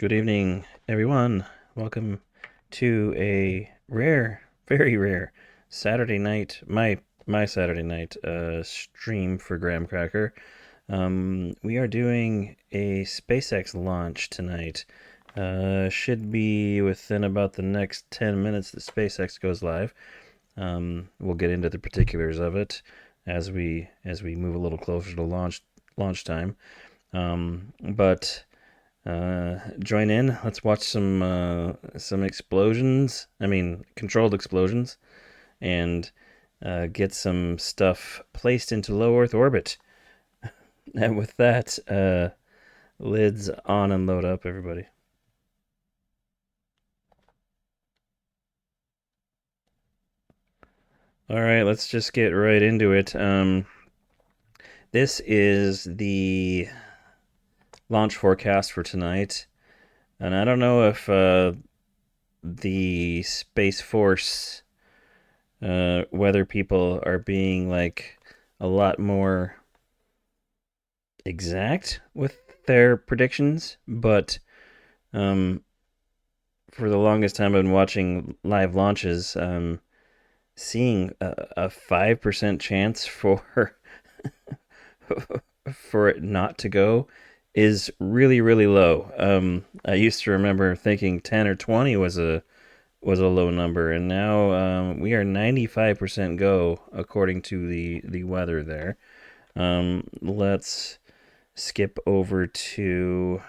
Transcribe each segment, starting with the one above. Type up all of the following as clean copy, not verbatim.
Good evening, everyone. Welcome to a rare, very rare Saturday night, my Saturday night stream for Graham Cracker. We are doing a SpaceX launch tonight. Should be within about the next 10 minutes that SpaceX goes live. We'll get into the particulars of it as we move a little closer to launch time. But join in. Let's watch some explosions. I mean, controlled explosions, and get some stuff placed into low Earth orbit. And with that, lids on and load up, everybody. All right, let's just get right into it. This is the launch forecast for tonight, and I don't know if the Space Force weather people are being like a lot more exact with their predictions, but for the longest time I've been watching live launches, seeing a 5% chance for for it not to go is really really low. I used to remember thinking 10 or 20 was a low number, and now we are 95% go according to the weather there. Let's skip over to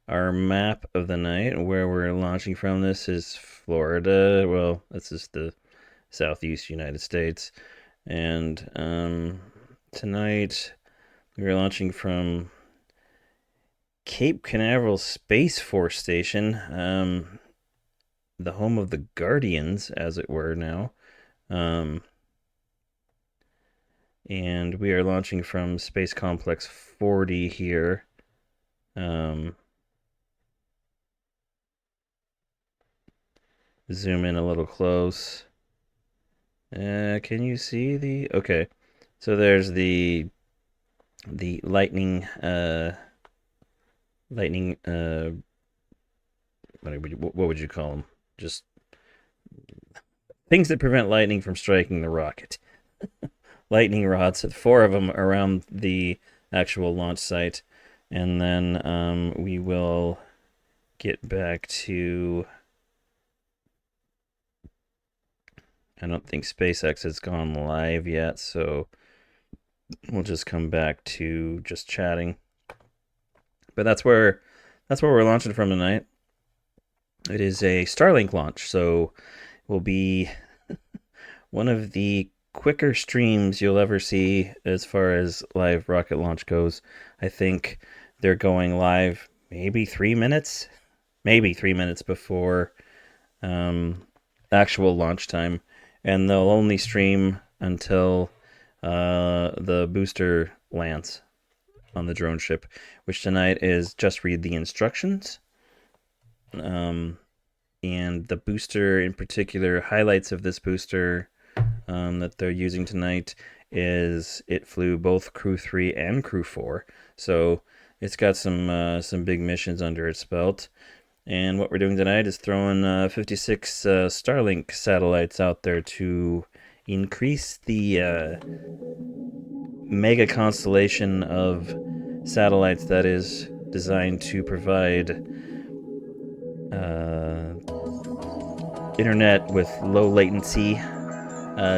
our map of the night where we're launching from. This is Florida. Well, this is the southeast United States, and tonight we are launching from Cape Canaveral Space Force Station, the home of the Guardians, as it were now. And we are launching from Space Complex 40 here. Zoom in a little close. Can you see the... Okay. So there's the lightning, what would you call them? Just things that prevent lightning from striking the rocket. Lightning rods, 4 of them around the actual launch site. And then we will get back to... I don't think SpaceX has gone live yet, so we'll just come back to just chatting. But that's where we're launching from tonight. It is a Starlink launch, so it will be one of the quicker streams you'll ever see as far as live rocket launch goes. I think they're going live maybe 3 minutes before actual launch time, and they'll only stream until the booster lands on the drone ship, which tonight is just read the instructions. And the booster in particular, highlights of this booster that they're using tonight is it flew both Crew 3 and Crew 4. So it's got some big missions under its belt. And what we're doing tonight is throwing 56 Starlink satellites out there to increase the mega constellation of satellites that is designed to provide internet with low latency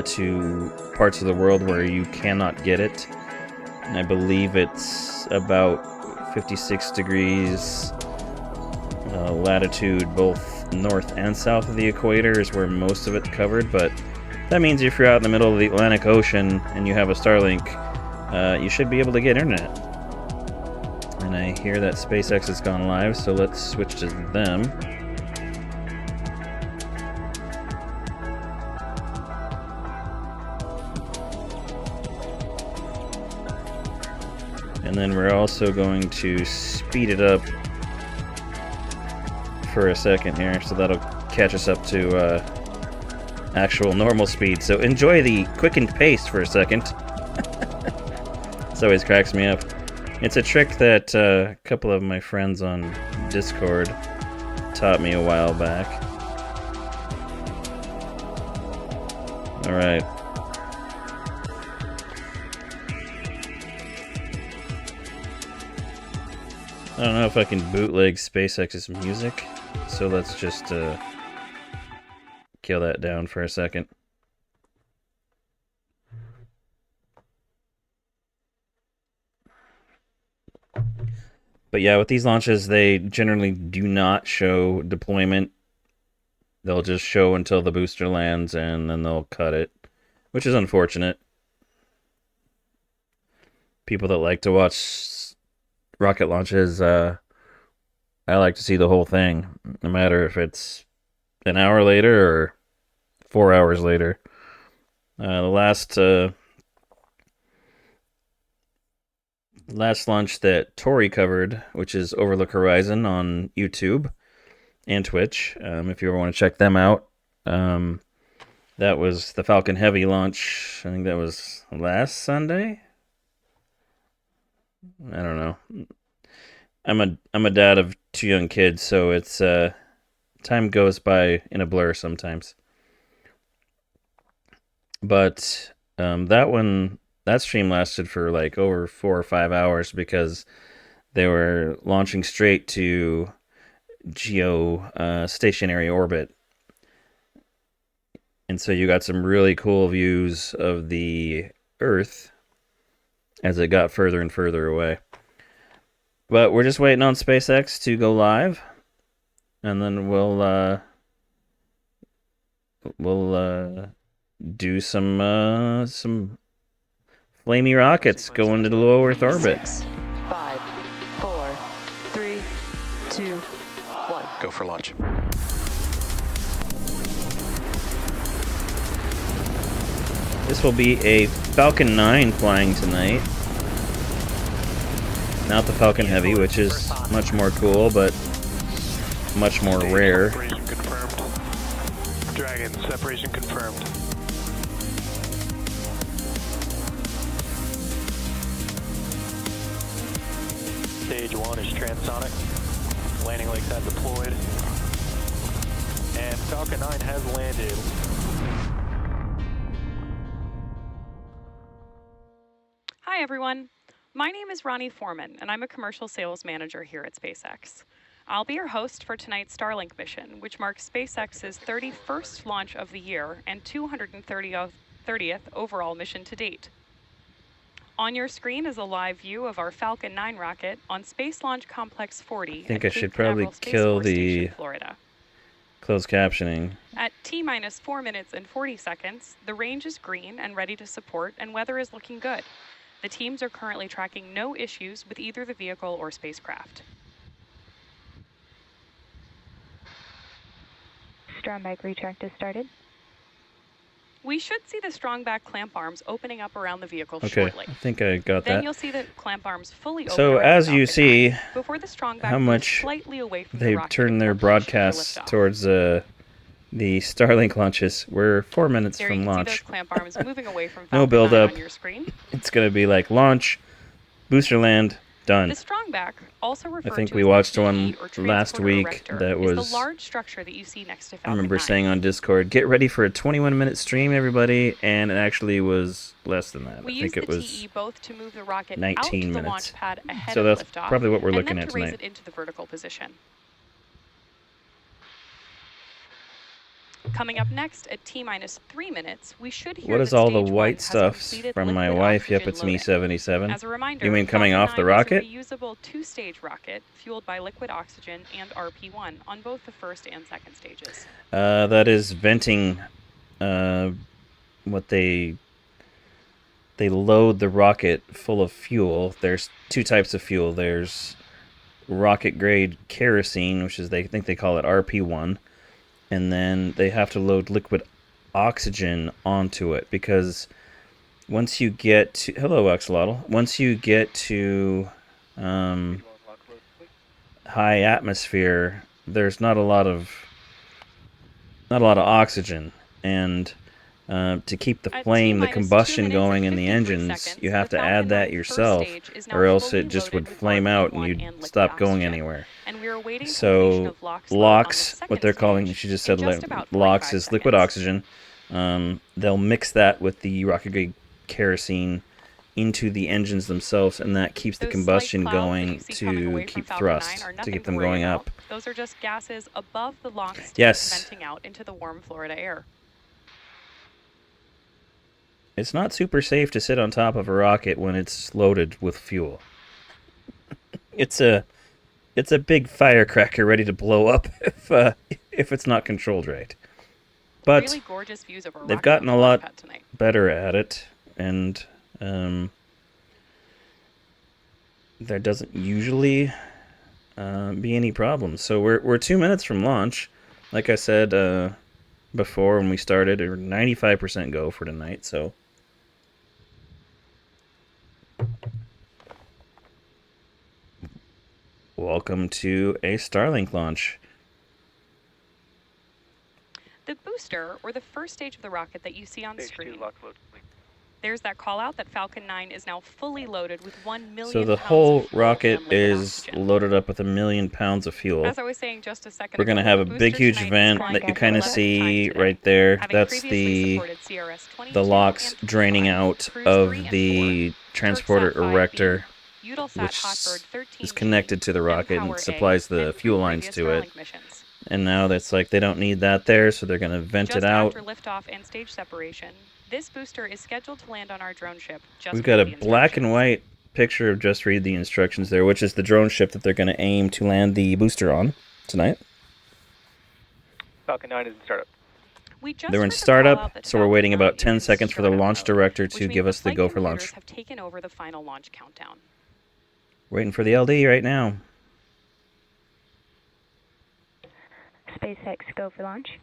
to parts of the world where you cannot get it. And I believe it's about 56 degrees latitude, both north and south of the equator is where most of it's covered, but that means if you're out in the middle of the Atlantic Ocean and you have a Starlink, you should be able to get internet. And I hear that SpaceX has gone live, so let's switch to them. And then we're also going to speed it up for a second here, so that'll catch us up to actual normal speed. So enjoy the quickened pace for a second. This always cracks me up. It's a trick that a couple of my friends on Discord taught me a while back. Alright. I don't know if I can bootleg SpaceX's music, so let's just kill that down for a second. But yeah, with these launches, they generally do not show deployment. They'll just show until the booster lands, and then they'll cut it, which is unfortunate. People that like to watch rocket launches, I like to see the whole thing, no matter if it's an hour later or 4 hours later. The last launch that Tori covered, which is Overlook Horizon on YouTube and Twitch, if you ever want to check them out. That was the Falcon Heavy launch. I think that was last Sunday. I don't know. I'm a dad of 2 young kids, so it's time goes by in a blur sometimes. But that stream lasted for like over 4 or 5 hours because they were launching straight to stationary orbit. And so you got some really cool views of the Earth as it got further and further away. But we're just waiting on SpaceX to go live, and then we'll do some flamey rockets going to the low Earth orbit. 6, 5, 4, 3, 2, 1. Go for launch. This will be a Falcon 9 flying tonight. Not the Falcon Heavy, which is much more cool, but much more rare. Separation confirmed. Dragon, separation confirmed. Stage 1 is transonic. Landing legs have deployed. And Falcon 9 has landed. Hi everyone, my name is Ronnie Foreman and I'm a commercial sales manager here at SpaceX. I'll be your host for tonight's Starlink mission, which marks SpaceX's 31st launch of the year and 230th overall mission to date. On your screen is a live view of our Falcon 9 rocket on Space Launch Complex 40 I think at I should Cape probably Canaveral Space kill Force the Station, Florida. closed captioning. At T-minus 4 minutes and 40 seconds, the range is green and ready to support, and weather is looking good. The teams are currently tracking no issues with either the vehicle or spacecraft. Strong back retract is started. We should see the strong back clamp arms opening up around the vehicle Okay, shortly. I think I got Then that. you'll see the clamp arms fully open So around as the you Falcon see, 9 before the strong back how moves much slightly away from they the rocket turn in their preparation for broadcasts liftoff. towards the Starlink launches. We're 4 minutes There from you can see those launch. clamp arms moving away from No Falcon build 9 up. on your screen. It's gonna be like launch, booster land, done. The strongback, also referred think to we as the watched TE one or last transporter week erector, that is was- the large structure that you see next to I Falcon remember 9. saying on Discord, get ready for a 21-minute stream, everybody, and it actually was less than that. We I use think it the was TE both to move the rocket 19 out to the minutes. launch pad ahead So of that's liftoff, probably what we're and looking then at to raise tonight. it into the vertical position. Coming up next at T-minus 3 minutes, we should hear What is that all the stage one white has stuff completed from my liquid wife? Yep, oxygen it's me, loading. 77. As a reminder, You mean coming Falcon off the 9 rocket? is a reusable two-stage rocket fueled by liquid oxygen and RP-1 on both the first and second stages. That is venting. What they load the rocket full of fuel. There's 2 types of fuel. There's rocket grade kerosene, which is they think they call it RP1, and then they have to load liquid oxygen onto it because once you get to once you get to high atmosphere, there's not a lot of oxygen, and To keep the At flame, the T-minus 2 combustion minutes going and in the 53 engines, seconds, you have the to add Falcon that 9 first yourself, stage is now or else fully it just loaded would with flame out and RB1 you'd and liquid stop going oxygen, anywhere. and we are awaiting completion So of LOX load on the LOX, what second they're calling, stage she just in said just about LOX 45 is liquid seconds. oxygen. They'll mix that with the rocket grade kerosene into the engines themselves, and that keeps the Those slight combustion clouds that going you see coming to away from keep Falcon 9 thrust, are to nothing keep to them worry going about. up. Those are just gases above the LOX tank Yes. venting out into the warm Florida air. It's not super safe to sit on top of a rocket when it's loaded with fuel. It's a big firecracker ready to blow up if it's not controlled right. But Really gorgeous views of our they've rocket gotten a launch lot pad tonight. better at it, and there doesn't usually be any problems. So we're 2 minutes from launch. Like I said before when we started, or 95% go for tonight. So welcome to a Starlink launch. The booster, or the first stage of the rocket that you see on Stage screen, 2 LOX load complete. there's that call out that Falcon 9 is now fully loaded with 1 million So the pounds whole of fuel rocket and liquid is oxygen. loaded up with 1 million pounds of fuel. As I was saying just a second We're ago, going to have the a booster big, huge tonight is vent flying that you for kind the of 11th see time today, right there. having That's previously the supported CRS-22 LOX and draining 25, out Cruise of 3 and the 4, transporter Turksat 5B, erector, Eutelsat which Hotbird is 13G, connected to the rocket and mPOWER supplies A, the and fuel 3 lines previous to it. Starlink missions. And now that's like they don't need that there, so they're going to vent it Just out. after liftoff and stage separation, this booster is scheduled to land on our drone ship. We've got a black and white picture of Just Read the Instructions there, which is the drone ship that they're going to aim to land the booster on tonight. Falcon 9 is in startup. They're in startup, so we're waiting about 10 seconds for the launch director to give us the go for launch. Have taken over the final launch countdown. Waiting for the LD right now. SpaceX, go for launch.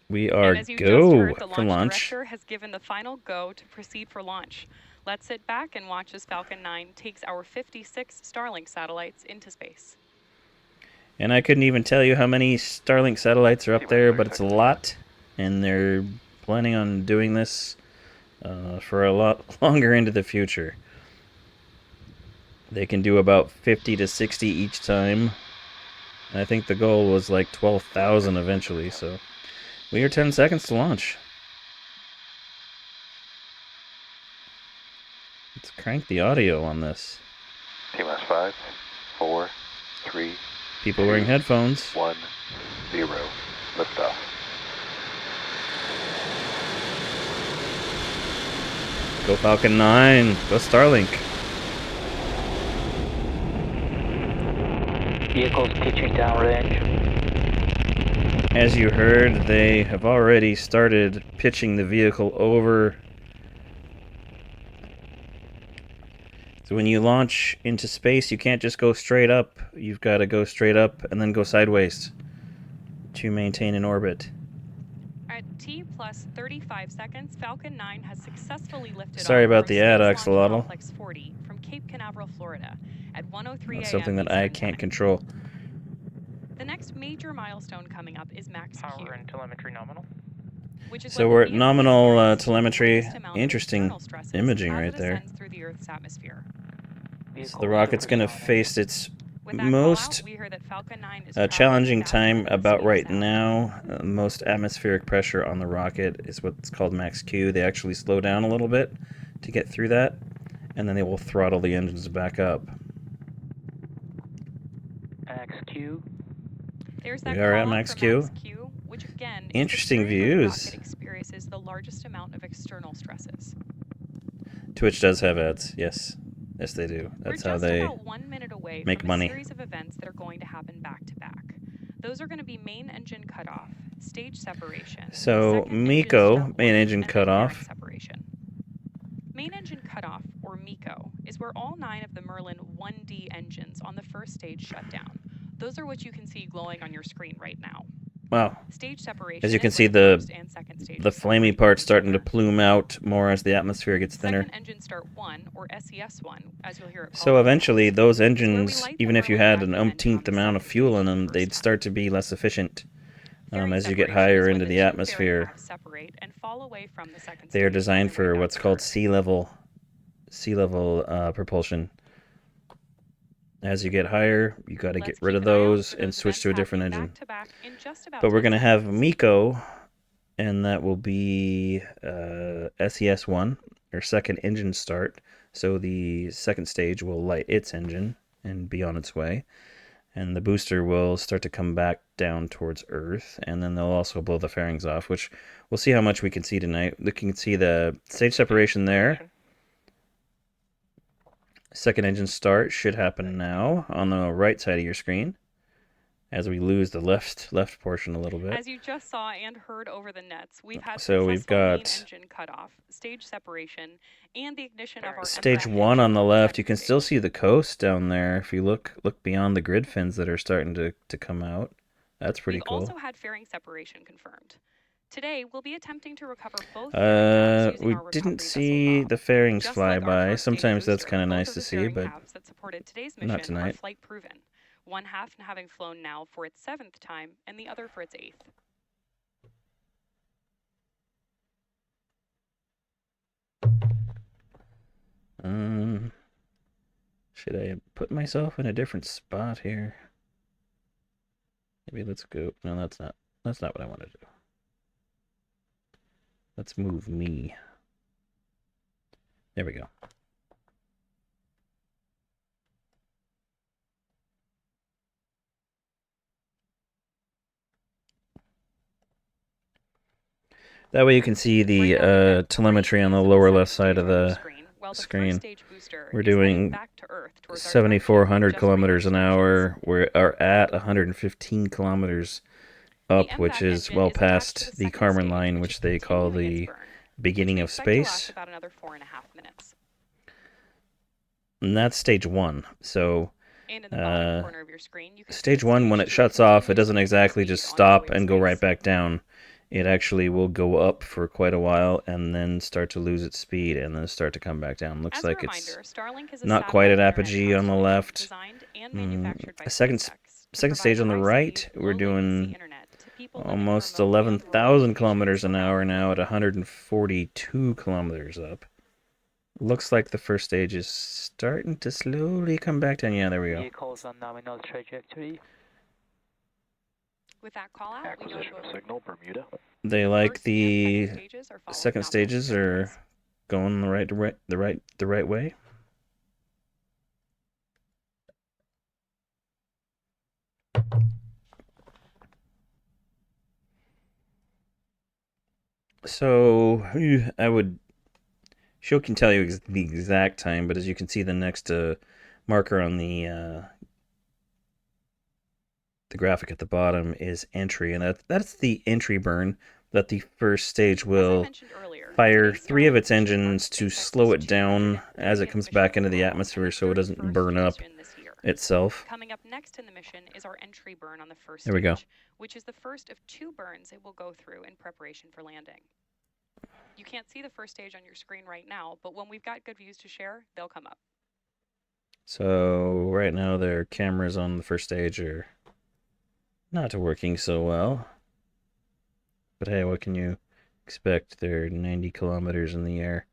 We are And as you just go heard, the for launch launch. director has given the final go to proceed for launch. Let's sit back and watch as Falcon 9 takes our 56 Starlink satellites into space. And I couldn't even tell you how many Starlink satellites are up there, but it's a lot. And they're planning on doing this for a lot longer into the future. They can do about 50 to 60 each time. And I think the goal was like 12,000 eventually, so we are 10 seconds to launch. Let's crank the audio on this. T-minus 5, 4, 3, People wearing headphones. 1, 0. Liftoff. Go Falcon 9. Go Starlink. Vehicles pitching downrange. As you heard, they have already started pitching the vehicle over. So when you launch into space, you can't just go straight up. You've got to go straight up and then go sideways to maintain an orbit. At T plus 35 seconds, Falcon 9 has successfully lifted Sorry off about from the ad, Space Launch Axolotl. Complex 40 from Cape Canaveral, Florida, at 1:03 That's a.m. something that I Eastern can't Time. control. The next major milestone coming up is Max Q, Power and telemetry nominal. which is So when we're the at vehicle nominal experiences the telemetry. greatest amount of Interesting external stresses imaging as right it there. ascends through the Earth's atmosphere. So the rocket's going to face its With that most call-out, we hear that Falcon 9 is traveling challenging faster time than the about speed of right sound. now. Most atmospheric pressure on the rocket is what's called max Q. They actually slow down a little bit to get through that, and then they will throttle the engines back up. Max Q. There's that We are at call-out max for Q. Max Q, which again is Interesting the period when the views. rocket experiences the largest amount of external stresses. Twitch does have ads. Yes. Yes, they do. That's We're how just they about 1 minute away make from money. a series of events that are going to happen back to back. Those are going to be main engine cutoff, stage separation. So, second Miko, engine start main one, engine and then cutoff. parent separation. Main engine cutoff, or MECO, is where all 9 of the Merlin 1D engines on the first stage shut down. Those are what you can see glowing on your screen right now. Wow. Stage separation As you can is see, where the first and second stages the flamey separate part's from each starting to other. plume out more as the atmosphere gets thinner. Second engine start 1, or SES1, as you'll hear it So called. eventually, those where we engines, light the even if you Merlin had an vacuum engine on umpteenth the amount of second fuel stage in for the them, first they'd time. start to be less efficient As you get higher into the atmosphere, separate and fall away from the second they are stage on designed their way for back what's to called Earth. sea level propulsion. As you get higher, you got to get Let's rid keep of an eye out those for and those switch events to a different happening engine. back to back in just about But we're 10 going to have seconds. MECO, and that will be SES1, or second engine start. So the second stage will light its engine and be on its way. And the booster will start to come back down towards Earth, and then they'll also blow the fairings off, which we'll see how much we can see tonight. We can see the stage separation there. Second engine start should happen now on the right side of your screen, as we lose the left portion a little bit. As you just saw and heard over the nets, we've had So we've successful main got engine cutoff, stage separation, and the ignition of our stage MRAP 1 on engine the on left. second You can stage. still see the coast down there if you look beyond the grid fins that are starting to come out. That's pretty cool. We've also had fairing separation confirmed. Today, we'll be attempting to recover both fairing halves using We our recovery didn't vessel see Bob. the fairings Just fly like our by. first stage Sometimes that's booster, kind of both nice of to the see, fairing but halves that supported today's not mission are tonight. flight proven. One half having flown now for its 7th time, and the other for its 8th. Should I put myself in a different spot here? Maybe let's go. No, that's not what I want to do. Let's move me. There we go. That way you can see the telemetry on the lower left side of the screen. We're doing 7,400 kilometers an hour. We are at 115 kilometers up, which is well past the Kármán line, which they call the beginning of space. About another 4.5 minutes. And that's stage 1. So And in the bottom corner of your screen, you can stage 1, when it shuts off, it doesn't exactly just stop and go right back down. It actually will go up for quite a while and then start to lose its speed and then start to come back down. Looks like it's not quite at apogee on the left. A second stage on the right, we're doing almost 11,000 kilometers an hour now at 142 kilometers up. Looks like the first stage is starting to slowly come back down. Yeah, there we go. Vehicles on nominal trajectory. With that call out, Acquisition of signal, Bermuda. They like the second stages are going the right way. So I would. Show can tell you the exact time, but as you can see, the next marker on the graphic at the bottom is entry, and that's the entry burn that the first stage will fire 3 of its engines to slow it down as it comes back into the atmosphere so it doesn't burn up itself. Coming up next in the mission is our entry burn on the first stage, there we go. Which is the first of 2 burns it will go through in preparation for landing. You can't see the first stage on your screen right now, but when we've got good views to share, they'll come up. So right now their cameras on the first stage are not working so well. But hey, what can you expect? They're 90 kilometers in the air.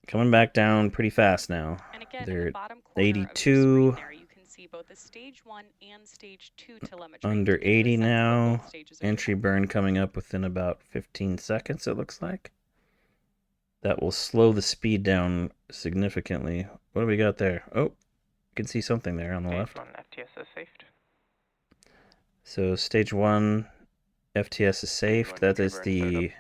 Coming back down pretty fast now. And again, they're in the bottom corner 82. Of there, you can see both the stage 1 and stage 2 telemetry. Under 80 now. Entry burn coming up within about 15 seconds, it looks like. That will slow the speed down significantly. What do we got there? Oh, you can see something there on the left. FTS is safe. So stage 1 FTS is safe. That is the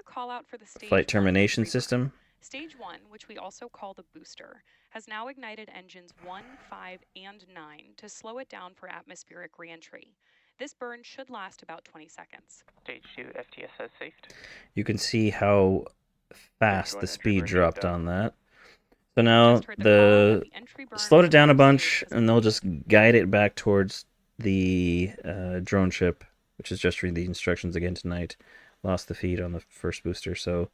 call out for the flight termination system. Stage 1, which we also call the booster, has now ignited engines 1, 5, and 9 to slow it down for atmospheric reentry. This burn should last about 20 seconds. Stage 2 FTS has safe. You can see how fast the speed dropped on that. So now the slowed it down a bunch, and they'll just guide it back towards the drone ship, which is just read the instructions again tonight. Lost the feed on the first booster, so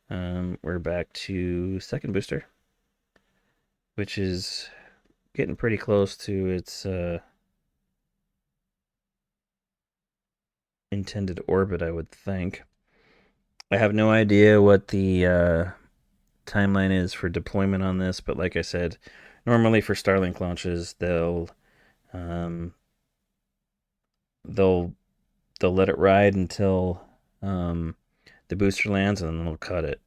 we're back to second booster, which is getting pretty close to its intended orbit, I would think. I have no idea what the timeline is for deployment on this, but like I said, normally for Starlink launches, um, they'll they'll let it ride until the booster lands, and then they'll cut it.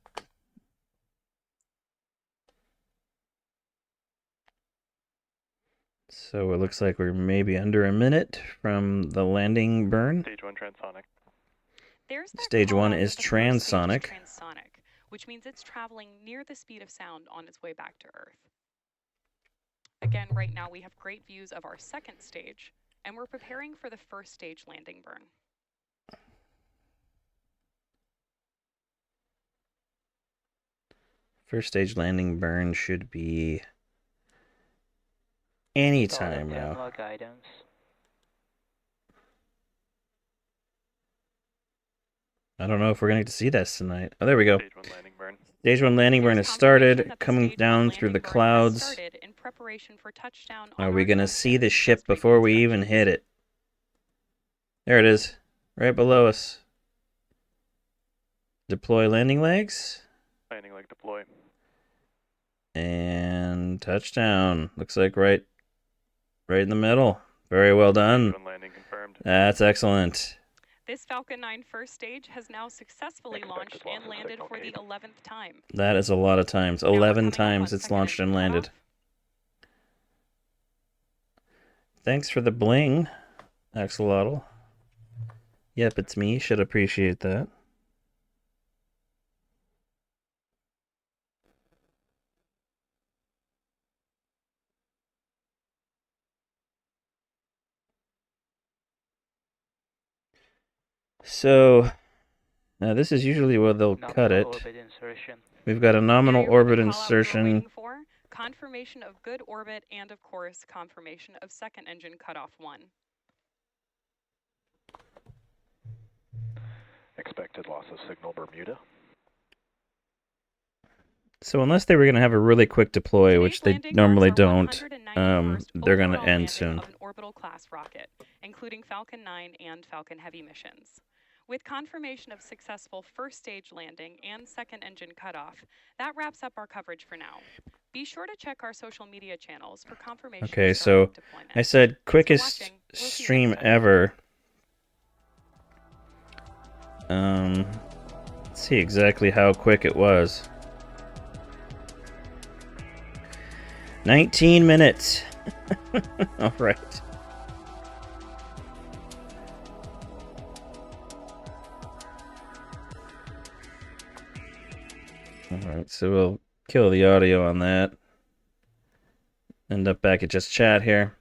So it looks like we're maybe under a minute from the landing burn. Stage 1 transonic. There's that Stage call 1 out is that the first stage transonic. transonic, which means it's traveling near the speed of sound on its way back to Earth. Again, right now we have great views of our second stage, and we're preparing for the first stage landing burn. First stage landing burn should be any time Starlink now. annual guidance. I don't know if we're going to see this tonight. Oh, there we go. Stage 1 landing burn. Stage 1 landing burn There's has confirmation started, that the coming stage down 1 through the landing burn has clouds. started in preparation for touchdown Are on we our going to doorstep. see the ship That's great before news, we Reg. even hit it? There it is, right below us. Deploy landing legs. Landing leg deploy. And touchdown. Looks like right in the middle. Very well done. Stage 1 landing confirmed. That's excellent. This Falcon 9 first stage has now successfully launched and landed for the 11th time. That is a lot of times. Now we're 11 coming up times on it's second launched engine and landed. cutoff. Thanks for the bling, Axolotl. Yep, it's me. Should appreciate that. So, now this is usually where they'll cut Nominal it. orbit insertion. We've got a nominal Now you heard orbit the call out we were insertion. waiting for, confirmation of good orbit, and of course, confirmation of second engine cutoff 1. Expected loss of signal Bermuda. So unless they were going to have a really quick deploy, Today's which they landing normally marks our don't, 191st they're going to overall end landing soon. of an orbital class rocket, including Falcon 9 and Falcon Heavy missions. With confirmation of successful first stage landing and second engine cutoff, that wraps up our coverage for now. Be sure to check our social media channels for confirmation Okay, of so Starlink deployment. I said Thanks for quickest watching. We'll see you stream next time. ever. Let's see exactly how quick it was. 19 minutes. All right. All right, so we'll kill the audio on that. End up back at just chat here.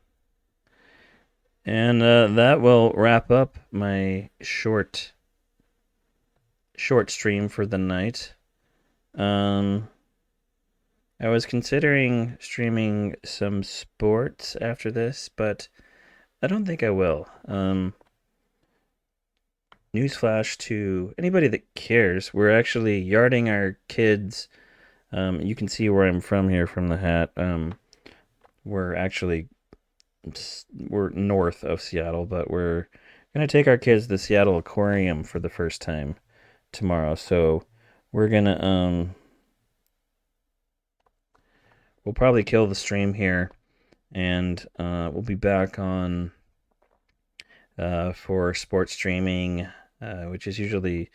And that will wrap up my short stream for the night. I was considering streaming some sports after this, but I don't think I will. Newsflash to anybody that cares, we're actually yarding our kids. You can see where I'm from here from the hat. We're north of Seattle, but we're gonna take our kids to the Seattle Aquarium for the first time tomorrow. So we're gonna we'll probably kill the stream here, and we'll be back on for sports streaming, which is usually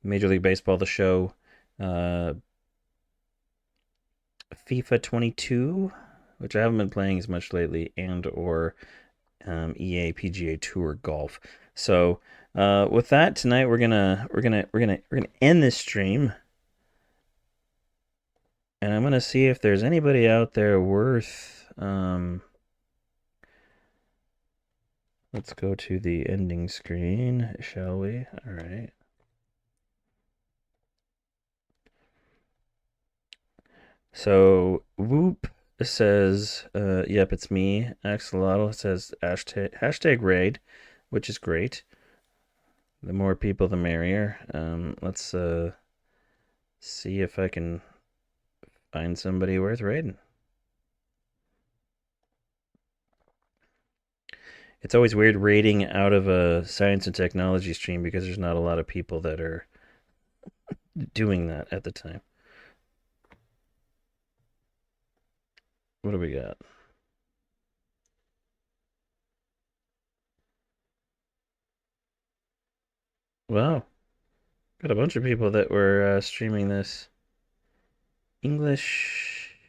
Major League Baseball, the show, FIFA 22, which I haven't been playing as much lately, and or EA PGA Tour Golf. So with that, tonight we're gonna end this stream. And I'm going to see if there's anybody out there worth... let's go to the ending screen, shall we? All right. So, Whoop says, yep, it's me. Axolotl says hashtag raid, which is great. The more people, the merrier. Let's see if I can find somebody worth raiding. It's always weird rating out of a science and technology stream because there's not a lot of people that are doing that at the time. What do we got? Wow, got a bunch of people that were streaming this. English,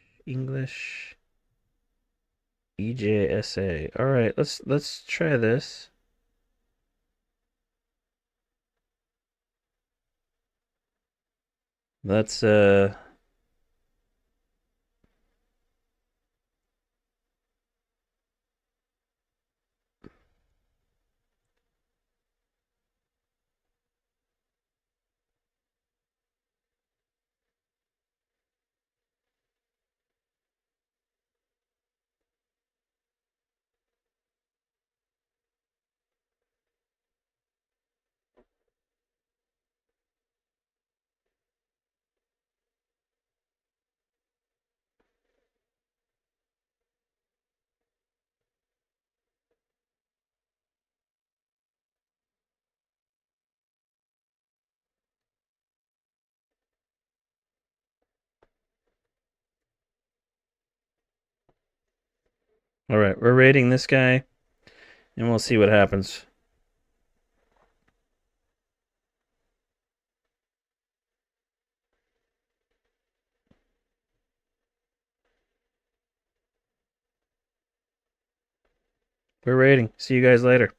EJSA. All right, let's try this. Let's All right, we're rating this guy and we'll see what happens. We're rating. See you guys later.